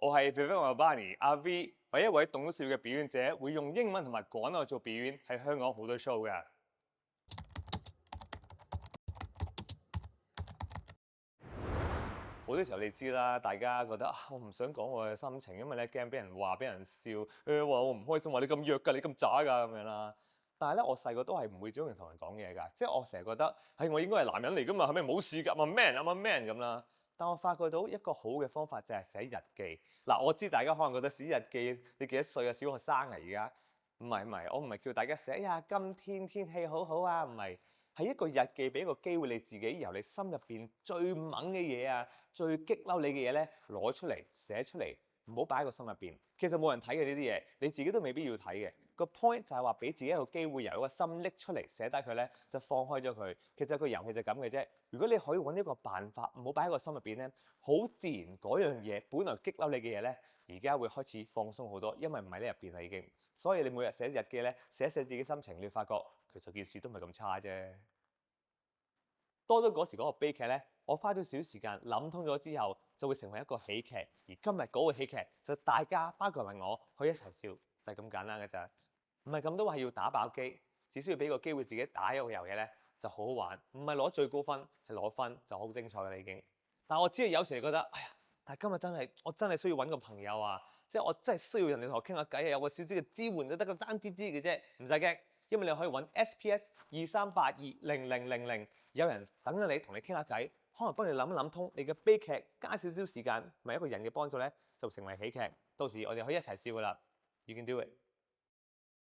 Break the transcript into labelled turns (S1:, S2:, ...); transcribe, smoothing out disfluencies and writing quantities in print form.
S1: 我係 Vivek Marbani 阿 V，係一位懂得笑嘅表演者，會用英文同埋廣東話做表演，喺香港好多 show 㗎。好多時候你知啦，大家覺得我唔想講我嘅心情，因為咧驚俾人話、俾人笑，話我唔開心，話你咁弱㗎，你咁渣㗎咁樣啦。但係咧，我細個都係唔會中意同人講嘢㗎，即係我成日覺得我應該係男人嚟㗎嘛，係咪冇事㗎？I'm a man，I'm a man 咁啦。但我發覺到一個好嘅方法就係寫日記。嗱，我知大家可能覺得寫日記，你幾多歲啊？小學生啊而家？唔係，我唔係叫大家寫，今天天氣好好啊，唔係。係一個日記，俾一個機會你自己由你心入邊最猛嘅嘢啊，最激嬲你嘅嘢咧攞出嚟寫出嚟，唔好擺喺個心入邊。其實冇人睇嘅呢啲嘢，你自己都未必要睇嘅。個 point 就係話俾自己一個機會，由一個心拎出嚟寫低佢咧，就放開咗佢。其實個遊戲就咁嘅啫。如果你可以揾一個辦法，唔好擺喺個心入邊咧，好自然嗰樣嘢本來激嬲你嘅嘢咧，而家會開始放鬆好多，因為唔喺你入邊啦已經。所以你每日寫日記咧，寫自己心情，你會發覺其實件事都唔係咁差啫。多咗嗰時嗰個悲劇咧，我花咗少少時間諗通咗之後，就會成為一個喜劇。而今日嗰個喜劇就大家包括埋我可以一齊笑，就係咁簡單嘅咋。唔係咁都話要打爆機，只需要俾個機會自己打一個遊戲咧，就好好玩。唔係攞最高分，係攞分就好精彩嘅啦已經。但我知有時你覺得，哎呀，但係今日我真係需要揾個朋友啊，即係我真係需要人哋同我傾下偈啊，有個少少嘅支援就得個爭啲啲嘅啫，唔使驚。因為你可以揾 SPS23820000，有人等緊你同你傾下偈，可能幫你諗一諗通你嘅悲劇，加少少時間，咪一個人嘅幫助咧，就成為喜劇。到時我哋可以一齊笑噶啦，You can do it。